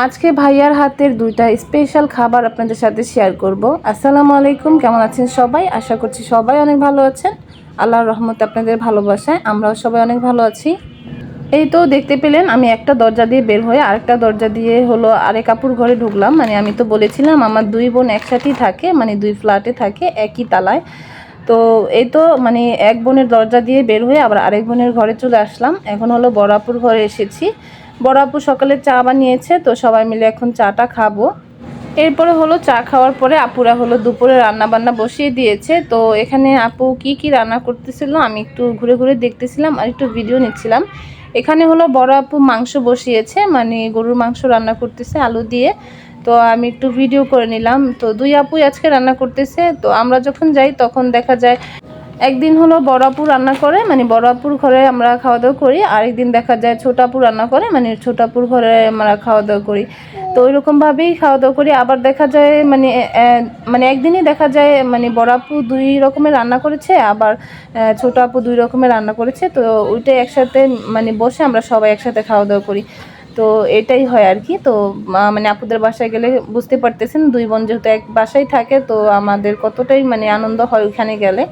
আজকে ভাইয়ার হাতের দুইটা স্পেশাল খাবার আপনাদের সাথে শেয়ার করব। আসসালামু আলাইকুম, কেমন আছেন সবাই? আশা করছি সবাই অনেক ভালো আছেন। আল্লাহর রহমতে আপনাদের ভালোবাসায় আমরাও সবাই অনেক ভালো আছি। এই তো দেখতে পেলেন আমি একটা দরজা দিয়ে বের হয়ে আরেকটা দরজা দিয়ে হলো আরেক আপুর ঘরে ঢুকলাম। মানে আমি তো বলেছিলাম আমার দুই বোন একসাথেই থাকে, মানে দুই ফ্ল্যাটে থাকে একই তালায়। তো এই তো মানে এক বোনের দরজা দিয়ে বের হয়ে আবার আরেক বোনের ঘরে চলে আসলাম। এখন হলো বড় আপুর ঘরে এসেছি। বড় আপু সকালে চা বানিয়েছে, তো সবাই মিলে এখন চাটা খাবো। এরপরে হলো চা খাওয়ার পরে আপুরা হলো দুপুরে রান্না বান্না বসিয়ে দিয়েছে। তো এখানে আপু কি কি রান্না করতেছিল আমি একটু ঘুরে ঘুরে দেখতেছিলাম আর একটু ভিডিও নিচ্ছিলাম। এখানে হলো বড় আপু মাংস বসিয়েছে, মানে গরুর মাংস রান্না করতেছে আলু দিয়ে। তো আমি একটু ভিডিও করে নিলাম। তো দুই আপুই আজকে রান্না করতেছে। তো আমরা যখন যাই তখন দেখা যায় একদিন হলো বড় আপু রান্না করে, মানে বড় আপুর ঘরে আমরা খাওয়া দাওয়া করি, আরেকদিন দেখা যায় ছোট আপু রান্না করে, মানে ছোট আপুর ঘরে আমরা খাওয়া দাওয়া করি। তো ওইরকমভাবেই খাওয়া দাওয়া করি। আবার দেখা যায় মানে একদিনই দেখা যায় মানে বড় আপু দুই রকমের রান্না করেছে, আবার ছোট আপু দুই রকমের রান্না করেছে। তো ওইটাই একসাথে মানে বসে আমরা সবাই একসাথে খাওয়া দাওয়া করি। তো এটাই হয় আর কি। তো মানে আপুদের বাসায় গেলে বুঝতে পারতেছেন দুই বোন যেহেতু এক বাসায় থাকে, তো আমাদের কতটাই মানে আনন্দ হয় ওইখানে গেলে।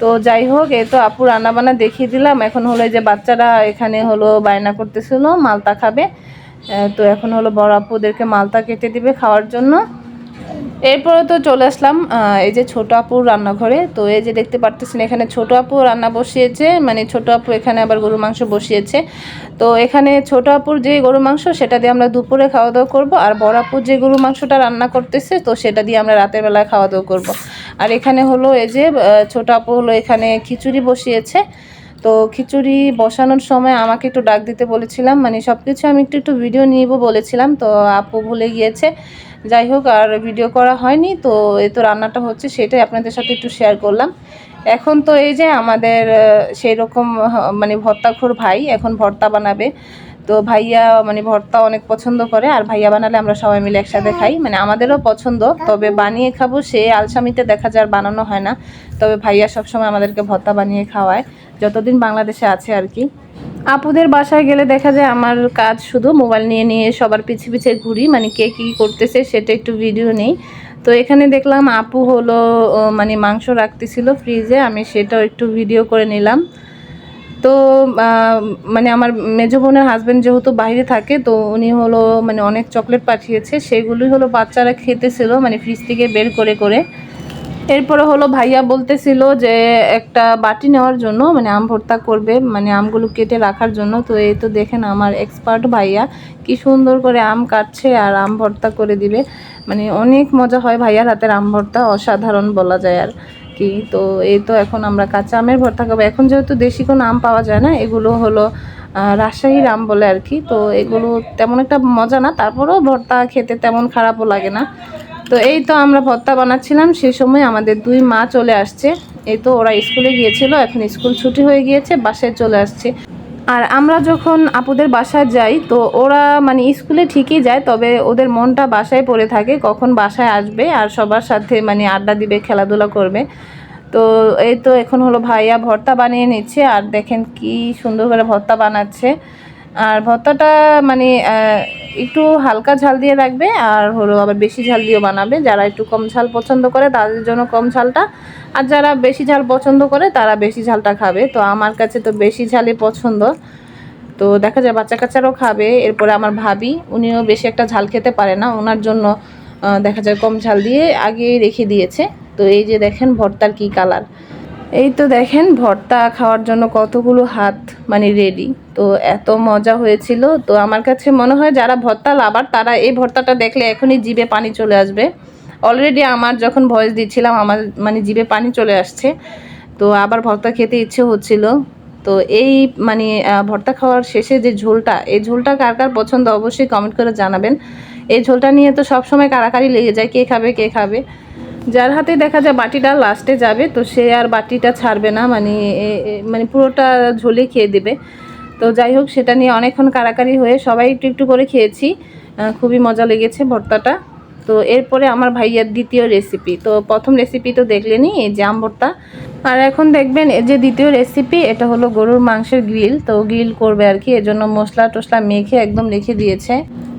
তো যাই হোক, এই তো আপু রান্নাবান্না দেখিয়ে দিলাম। এখন হলো এই যে বাচ্চারা এখানে হলো বায়না করতেছিল মালতা খাবে। তো এখন হলো বড় আপুদেরকে মালতা কেটে দিবে খাওয়ার জন্য। এরপরে তো চলে আসলাম এই যে ছোট আপুর রান্নাঘরে। তো এই যে দেখতে পারতেছেন এখানে ছোট আপু রান্না বসিয়েছে, মানে ছোট আপু এখানে আবার গরু মাংস বসিয়েছে। তো এখানে ছোট আপুর যে গরু মাংস সেটা দিয়ে আমরা দুপুরে খাওয়া দাওয়া করবো, আর বড় আপুর যে গরু মাংসটা রান্না করতেছে তো সেটা দিয়ে আমরা রাতের বেলায় খাওয়া দাওয়া করবো। আর এখানে হলো এই যে ছোট আপু হলো এখানে খিচুড়ি বসিয়েছে। তো খিচুড়ি বসানোর সময় আমাকে একটু ডাক দিতে বলেছিলাম, মানে সব কিছু আমি একটু একটু ভিডিও নিব বলেছিলাম, তো আপু ভুলে গিয়েছে। যাই হোক, আর ভিডিও করা হয়নি। তো এই তো রান্নাটা হচ্ছে সেটাই আপনাদের সাথে একটু শেয়ার করলাম। এখন তো এই যে আমাদের সেই রকম মানে ভর্তাখোর ভাই এখন ভর্তা বানাবে। তো ভাইয়া মানে ভর্তা অনেক পছন্দ করে, আর ভাইয়া বানালে আমরা সবাই মিলে একসাথে খাই, মানে আমাদেরও পছন্দ। তবে বানিয়ে খাবো সে আলসামিতে দেখা যায় আর বানানো হয় না। তবে ভাইয়া সবসময় আমাদেরকে ভর্তা বানিয়ে খাওয়ায় যতদিন বাংলাদেশে আছে আর কি। আপুদের বাসায় গেলে দেখা যায় আমার কাজ শুধু মোবাইল নিয়ে নিয়ে সবার পিছে পিছে ঘুরি, মানে কে কী করতেছে সেটা একটু ভিডিও নেই। তো এখানে দেখলাম আপু হলো মানে মাংস রাখতেছিল ফ্রিজে, আমি সেটাও একটু ভিডিও করে নিলাম। তো মানে আমার মেজো বোনের হাজব্যান্ড যেহেতু বাইরে থাকে, তো উনি হলো মানে অনেক চকলেট পাঠিয়েছে, সেগুলোই হলো বাচ্চারা খেতেছিল মানে ফ্রিজ থেকে বের করে করে। এরপরে হলো ভাইয়া বলতেছিল যে একটা বাটি নেওয়ার জন্য, মানে আম ভর্তা করবে, মানে আমগুলো কেটে রাখার জন্য। তো এই তো দেখেন আমার এক্সপার্ট ভাইয়া কি সুন্দর করে আম কাটছে আর আম ভর্তা করে দিবে। মানে অনেক মজা হয় ভাইয়ার হাতের আম ভর্তা, অসাধারণ বলা যায় আর কি। তো এই তো এখন আমরা কাঁচা আমের ভর্তা খাবো। এখন যেহেতু দেশি কোনো আম পাওয়া যায় না, এগুলো হলো রাজশাহীর আম বলে আর কি। তো এগুলো তেমন একটা মজা না, তারপরেও ভর্তা খেতে তেমন খারাপও লাগে না। তো এই তো আমরা ভর্তা বানাচ্ছিলাম, সেই সময় আমাদের দুই মা চলে আসছে। এই তো ওরা স্কুলে গিয়েছিল, এখন স্কুল ছুটি হয়ে গিয়েছে, বাসায় চলে আসছে। আর আমরা যখন আপুদের বাসায় যাই তো ওরা মানে স্কুলে ঠিকই যায়, তবে ওদের মনটা বাসায় পড়ে থাকে কখন বাসায় আসবে আর সবার সাথে মানে আড্ডা দিবে, খেলাধুলা করবে। তো এই তো এখন হলো ভাইয়া ভর্তা বানিয়ে নিচ্ছে, আর দেখেন কি সুন্দর করে ভর্তা বানাচ্ছে। আর ভর্তাটা মানে একটু হালকা ঝাল দিয়ে রাখবে, আর হলো আবার বেশি ঝাল দিয়েও বানাবে। যারা একটু কম ঝাল পছন্দ করে তাদের জন্য কম ঝালটা, আর যারা বেশি ঝাল পছন্দ করে তারা বেশি ঝালটা খাবে। তো আমার কাছে তো বেশি ঝালই পছন্দ। তো দেখা যায় বাচ্চা কাচ্চারাও খাবে। এরপরে আমার ভাবি উনিও বেশি একটা ঝাল খেতে পারে না, ওনার জন্য দেখা যায় কম ঝাল দিয়ে আগেই রেখে দিয়েছে। তো এই যে দেখেন ভর্তার কি কালার। এই তো দেখেন ভর্তা খাওয়ার জন্য কতগুলো হাত মানে রেডি। তো এত মজা হয়েছিল। তো আমার কাছে মনে হয় যারা ভর্তা লাভার তারা এই ভর্তাটা দেখলে এখনই জিভে পানি চলে আসবে। অলরেডি আমার যখন ভয়েস দিচ্ছিলাম আমার মানে জিভে পানি চলে আসছে। তো আবার ভর্তা খেতে ইচ্ছে হচ্ছিল। তো এই মানে ভর্তা খাওয়ার শেষে যে ঝোলটা, এই ঝোলটা কার কার পছন্দ অবশ্যই কমেন্ট করে জানাবেন। এই ঝোলটা নিয়ে তো সবসময় কাড়াকাড়ি লেগে যায়, কে খাবে কে খাবে। যার হাতে দেখা যায় বাটিটা লাস্টে যাবে তো সে আর বাটিটা ছাড়বে না, মানে মানে পুরোটা ঝোলে খেয়ে দেবে। তো যাই হোক, সেটা নিয়ে অনেকক্ষণ কাড়াকাড়ি হয়ে সবাই একটু একটু করে খেয়েছি। খুবই মজা লেগেছে ভর্তাটা। তো এরপরে আমার ভাইয়ার দ্বিতীয় রেসিপি। তো প্রথম রেসিপি তো দেখলেনই, এই যে আম ভর্তা। আর এখন দেখবেন এই যে দ্বিতীয় রেসিপি, এটা হলো গরুর মাংসের গ্রিল। তো গ্রিল করবে আর কি, এজন্য মশলা টশলা মেখে একদম রেখে দিয়েছে।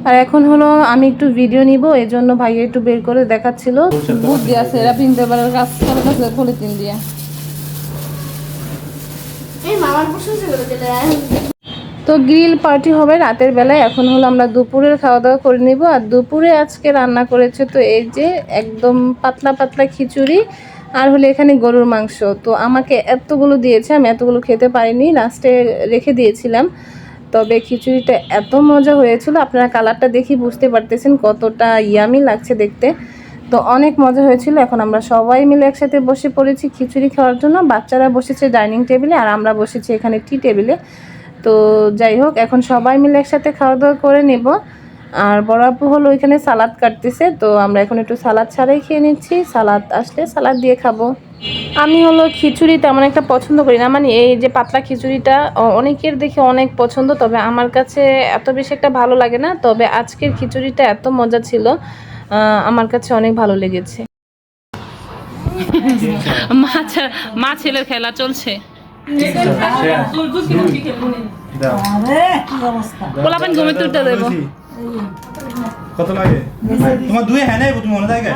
আর এখন হলো আমি একটু ভিডিও নিব, এই জন্য ভাইয়া একটু বের করে দেখাচ্ছিল। বুদ্ধি আছে এরা পিনতে পারে, কাজ করে পলিথিন দিয়ে। তো গ্রিল পার্টি হবে রাতের বেলায়। এখন হলো আমরা দুপুরের খাওয়া দাওয়া করে নিব। আর দুপুরে আজকে রান্না করেছে তো এই যে একদম পাতলা পাতলা খিচুড়ি, আর হলো এখানে গরুর মাংস। তো আমাকে এতগুলো দিয়েছে, আমি এতগুলো খেতে পারিনি, লাস্টে রেখে দিয়েছিলাম। তবে খিচুড়িটা এত মজা হয়েছিল, আপনারা কালারটা দেখি বুঝতে পারতেছেন কতটা ইয়ামি লাগছে দেখতে। তো অনেক মজা হয়েছিল। এখন আমরা সবাই মিলে একসাথে বসে পড়েছি খিচুড়ি খাওয়ার জন্য। বাচ্চারা বসেছে ডাইনিং টেবিলে আর আমরা বসেছি এখানে টি টেবিলে। তো যাই হোক, এখন সবাই মিলে একসাথে খাওয়া দাওয়া করে নেব। আর বড় আপু হলো ওইখানে সালাদ কাটতেছে, তো আমরা এখন একটু সালাদ ছাড়াই খেয়ে নিচ্ছি, সালাদ আসলে সালাদ দিয়ে খাবো। আমি হলো খিচুড়ি তেমন একটা পছন্দ করি না, মানে এই যে পাতলা খিচুড়িটা অনেকের দেখে অনেক পছন্দ, তবে আমার কাছে এত বেশি একটা ভালো লাগে না। তবে আজকের খিচুড়িটা এত মজা ছিল, আমার কাছে অনেক ভালো লেগেছে। মা ছেলের খেলা চলছে। পোলাপান ঘুমে তুলতে দেবো। কত লাগে তোমার দুই হ্যাঁ নাই তুমি মনে থাকে।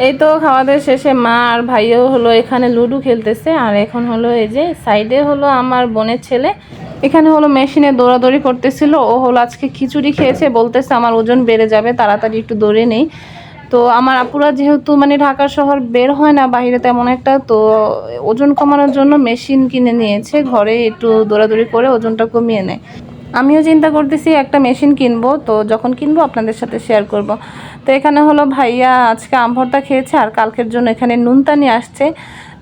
এই তো খাওয়া দাওয়া শেষে মা আর ভাইও হলো এখানে লুডো খেলতেছে। আর এখন হলো এই যে সাইডে হলো আমার বোনের ছেলে, এখানে হলো মেশিনে দৌড়াদৌড়ি করতেছিল। ও হলো আজকে খিচুড়ি খেয়েছে, বলতেছে আমার ওজন বেড়ে যাবে, তাড়াতাড়ি একটু দৌড়ে নেই। তো আমার আপুরা যেহেতু মানে ঢাকা শহর বের হয় না বাইরে তেমন একটা, তো ওজন কমানোর জন্য মেশিন কিনে নিয়েছে, ঘরে একটু দৌড়াদৌড়ি করে ওজনটা কমিয়ে নেয়। আমিও চিন্তা করতেছি একটা মেশিন কিনবো, তো যখন কিনবো আপনাদের সাথে শেয়ার করব। তো এখানে হলো ভাইয়া আজকে আম ভর্তা খেয়েছে আর কালকের জন্য এখানে নুনতা নিয়ে আসছে।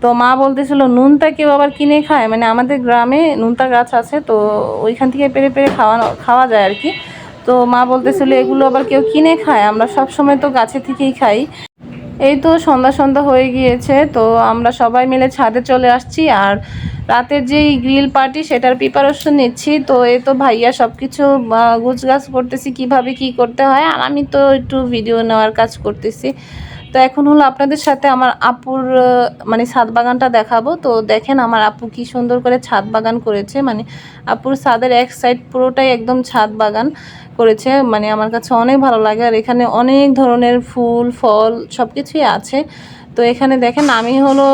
তো মা বলতেছিল নুনতা কেউ আবার কিনে খায়, মানে আমাদের গ্রামে নুনতা গাছ আছে, তো ওইখান থেকে পেরে পেরে খাওয়া যায় আর কি। তো মা বলতেছিল এগুলো আবার কেউ কিনে খায়, আমরা সব সময় তো গাছে থেকেই খাই। এই তো সন্ধ্যা সন্ধ্যা হয়ে গিয়েছে, তো আমরা সবাই মিলে ছাদে চলে আসছি। আর রাতের যেই গ্রিল পার্টি সেটার প্রিপারেশন নিচ্ছি। তো এই তো ভাইয়া সব কিছু গুছগাছ করতেছি কিভাবে কি করতে হয়, আর আমি তো একটু ভিডিও নেওয়ার কাজ করতেছি। তো এখন হলো আপনাদের সাথে আমার আপুর মানে ছাদ বাগানটা দেখাবো। তো দেখেন আমার আপু কি সুন্দর করে ছাদ বাগান করেছে, মানে আপুর ছাদের এক সাইড পুরোটাই একদম ছাদ বাগান করেছে, মানে আমার কাছে অনেক ভালো লাগে। আর এখানে অনেক ধরনের ফুল ফল সব কিছুই আছে। তো এখানে দেখেন আমি হলো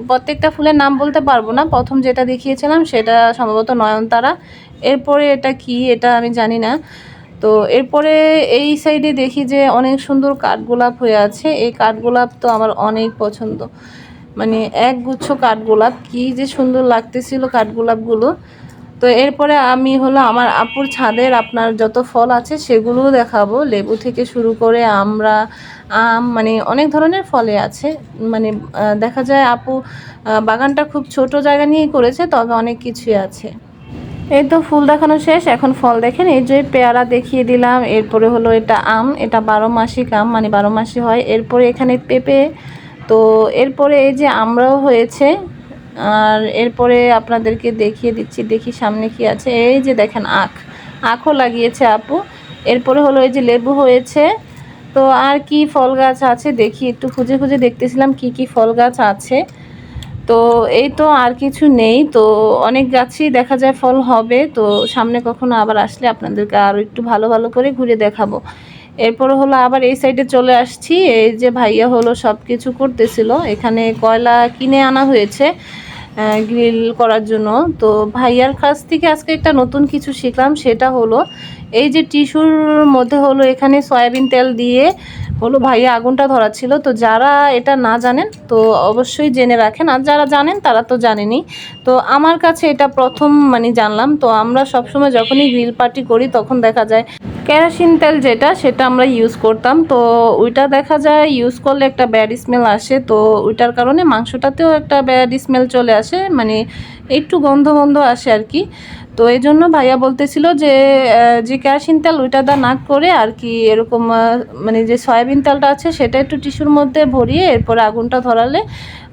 প্রত্যেকটা ফুলের নাম বলতে পারবো না, প্রথম যেটা দেখিয়েছিলাম সেটা সম্ভবত নয়নতারা, এরপরে এটা কি এটা আমি জানি না। তো এরপরে এই সাইডে দেখি যে অনেক সুন্দর কাঠগোলাপ হয়ে আছে। এই কাঠগোলাপ তো আমার অনেক পছন্দ, মানে একগুচ্ছ কাঠগোলাপ, কি যে সুন্দর লাগতেছিল কাঠগোলাপগুলো। তো এরপরে আমি হলো আমার আপুর ছাদের আপনার যত ফল আছে সেগুলোও দেখাবো, লেবু থেকে শুরু করে আমরা আম, মানে অনেক ধরনের ফলে আছে। মানে দেখা যায় আপু বাগানটা খুব ছোট জায়গা নিয়েই করেছে, তবে অনেক কিছুই আছে। এই তো ফুল দেখানো শেষ, এখন ফল দেখেন। এই যে পেয়ারা দেখিয়ে দিলাম, এরপরে হলো এটা আম, এটা 12 মাসিক আম, মানে 12 মাসি হয়। এরপরে এখানে পেঁপে, তো এরপরে এই যে আমরাও হয়েছে। আর এরপরে আপনাদেরকে দেখিয়ে দিচ্ছি, দেখি সামনে কি আছে। এই যে দেখেন আখও লাগিয়েছে আপু। এরপরে হলো এই যে লেবু হয়েছে। তো আর কি ফল গাছ আছে দেখি, একটু খুঁজে খুঁজে দেখতেছিলাম কি কি ফল গাছ আছে। তো এই তো আর কিছু নেই, তো অনেক গাছই দেখা যায় ফল হবে। তো সামনে কখনো আবার আসলে আপনাদেরকে আরও একটু ভালো ভালো করে ঘুরে দেখাবো। এরপরে হলো আবার এই সাইডে চলে আসছি। এই যে ভাইয়া হলো সব কিছু করতেছিল, এখানে কয়লা কিনে আনা হয়েছে গ্রিল করার জন্য। তো ভাইয়ার কাছ থেকে আজকে একটা নতুন কিছু শিখলাম, সেটা হলো এই যে টিস্যুর মধ্যে হলো এখানে সয়াবিন তেল দিয়ে হলো ভাইয়া আগুনটা ধরাচ্ছিল। তো যারা এটা না জানেন তো অবশ্যই জেনে রাখেন, আর যারা জানেন তারা তো জানেনই। তো আমার কাছে এটা প্রথম মানে জানলাম। তো আমরা সবসময় যখনই গ্রিল পার্টি করি তখন দেখা যায় কেরোসিন তেল যেটা সেটা আমরা ইউজ করতাম। তো ওইটা দেখা যায় ইউজ করলে একটা ব্যাড স্মেল আসে, তো ওইটার কারণে মাংসটাতেও একটা ব্যাড স্মেল চলে আসে, মানে একটু গন্ধ গন্ধ আসে আর কি। তো এই জন্য ভাইয়া বলতেছিল যে যে কেরোসিন তেল ওইটা দা না করে আর কি এরকম মানে যে সয়াবিন তেলটা আছে সেটা একটু টিস্যুর মধ্যে ভরিয়ে এরপরে আগুনটা ধরালে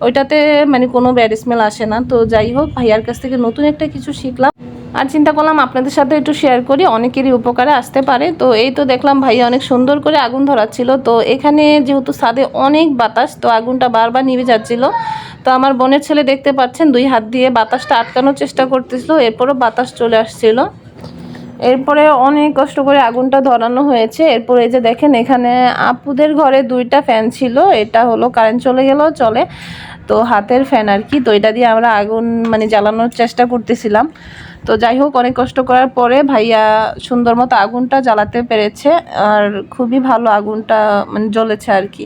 ওইটাতে মানে কোনো ব্যাড স্মেল আসে না। তো যাই হোক, ভাইয়ার কাছ থেকে নতুন একটা কিছু শিখলাম। আর চিন্তা করলাম আপনাদের সাথে একটু শেয়ার করি, অনেকেরই উপকারে আসতে পারে। তো এই তো দেখলাম ভাইয়া অনেক সুন্দর করে আগুন ধরাচ্ছিল। তো এখানে যেহেতু ছাদে অনেক বাতাস, তো আগুনটা বারবার নিভে যাচ্ছিল। তো আমার বোনের ছেলে দেখতে পাচ্ছেন 2 হাত দিয়ে বাতাসটা আটকানোর চেষ্টা করতেছিল, এরপরও বাতাস চলে আসছিল। এরপরে অনেক কষ্ট করে আগুনটা ধরানো হয়েছে। এরপরে এই যে দেখেন এখানে আপুদের ঘরে 2টা ফ্যান ছিল, এটা হলো কারেন্ট চলে গেলেও চলে, তো হাতের ফ্যান আর কি। তো এটা দিয়ে আমরা আগুন মানে জ্বালানোর চেষ্টা করতেছিলাম। তো যাই হোক, অনেক কষ্ট করার পরে ভাইয়া সুন্দর মতো আগুনটা জ্বালাতে পেরেছে, আর খুবই ভালো আগুনটা মানে জ্বলেছে আর কি।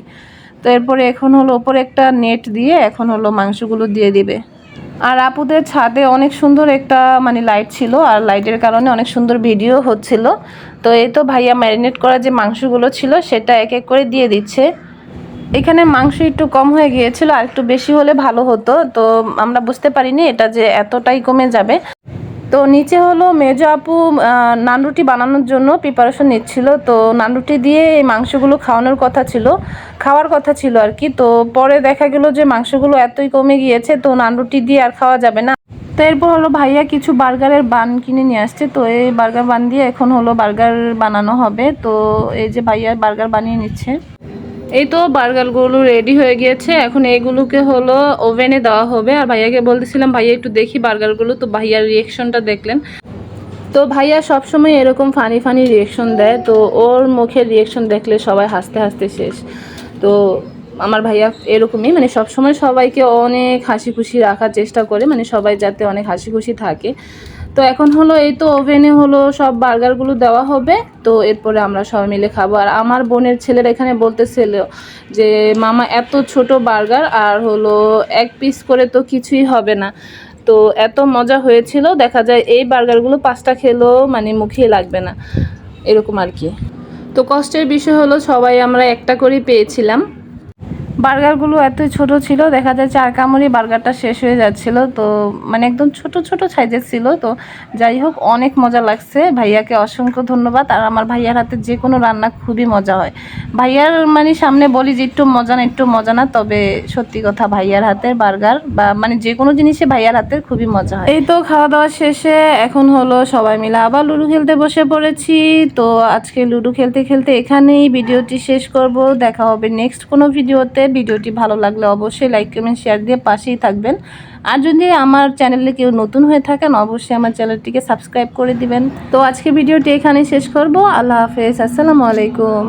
তো এরপরে এখন হলো উপরে একটা নেট দিয়ে এখন হলো মাংসগুলো দিয়ে দিবে। আর আপুদের ছাদে অনেক সুন্দর একটা মানে লাইট ছিল, আর লাইটের কারণে অনেক সুন্দর ভিডিও হচ্ছিল। তো এই তো ভাইয়া ম্যারিনেট করা যে মাংসগুলো ছিল সেটা এক এক করে দিয়ে দিচ্ছে। এখানে মাংস একটু কম হয়ে গিয়েছিল, আর একটু বেশি হলে ভালো হতো। তো আমরা বুঝতে পারিনি এটা যে এতটাই কমে যাবে। তো নিচে হলো মেজো আপু নানরুটি বানানোর জন্য প্রিপারেশন নিচ্ছিল। তো নানরুটি দিয়ে এই মাংসগুলো খাওয়ার কথা ছিল আর কি। তো পরে দেখা গেল যে মাংসগুলো এতই কমে গিয়েছে, তো নানরুটি দিয়ে আর খাওয়া যাবে না। তো এরপর হলো ভাইয়া কিছু বার্গারের বান কিনে নিয়ে আসছে। তো এই বার্গার বান দিয়ে এখন হলো বার্গার বানানো হবে। তো এই যে ভাইয়া বার্গার বানিয়ে নিচ্ছে। এই তো বার্গারগুলো রেডি হয়ে গিয়েছে, এখন এইগুলোকে হলো ওভেনে দেওয়া হবে। আর ভাইয়াকে বলতেছিলাম ভাইয়া একটু দেখি বার্গারগুলো, তো ভাইয়ার রিয়েকশনটা দেখলেন। তো ভাইয়া সবসময় এরকম ফানি ফানি রিয়েকশন দেয়, তো ওর মুখের রিয়েকশন দেখলে সবাই হাসতে হাসতে শেষ। তো আমার ভাইয়া এরকমই, মানে সবসময় সবাইকে অনেক হাসি খুশি রাখার চেষ্টা করে, মানে সবাই যাতে অনেক হাসি খুশি থাকে। তো এখন হলো এই তো ওভেনে হলো সব বার্গারগুলো দেওয়া হবে। তো এরপরে আমরা সবাই মিলে খাবো। আর আমার বোনের ছেলেরা এখানে বলতেছিল যে মামা এত ছোট বার্গার আর হলো 1 পিস করে তো কিছুই হবে না। তো এত মজা হয়েছিল, দেখা যায় এই বার্গারগুলো 5টা খেলেও মানে মুখেই লাগবে না, এরকম আর কি। তো কষ্টের বিষয় হলো সবাই আমরা একটা করেই পেয়েছিলাম। বার্গারগুলো এতই ছোট ছিল, দেখা যায় 4 কামড়ে বার্গারটা শেষ হয়ে যাচ্ছিল। তো মানে একদম ছোট ছোট সাইজের ছিল। তো যাই হোক, অনেক মজা লাগছে। ভাইয়াকে অসংখ্য ধন্যবাদ। আর আমার ভাইয়ার হাতে যে কোনো রান্না খুবই মজা হয়। ভাইয়ার মানে সামনে বলি যে একটু মজা না, তবে সত্যি কথা ভাইয়ার হাতের বার্গার বা মানে যে কোনো জিনিসে ভাইয়ার হাতের খুবই মজা হয়। এই তো খাওয়া দাওয়া শেষে এখন হলো সবাই মিলে আবার লুডো খেলতে বসে পড়েছি। তো আজকে লুডো খেলতে খেলতে এখানেই ভিডিওটি শেষ করব। দেখা হবে নেক্সট কোনো ভিডিওতে। ভিডিওটি ভালো লাগলে অবশ্যই লাইক কমেন্ট শেয়ার দিয়ে পাশেই থাকবেন। আর যদি আমার চ্যানেলে কেউ নতুন হয়ে থাকেন অবশ্যই আমার চ্যানেলটিকে সাবস্ক্রাইব করে দিবেন। তো আজকে ভিডিওটি এখানেই শেষ করব। আল্লাহ হাফেজ, আসসালামু আলাইকুম।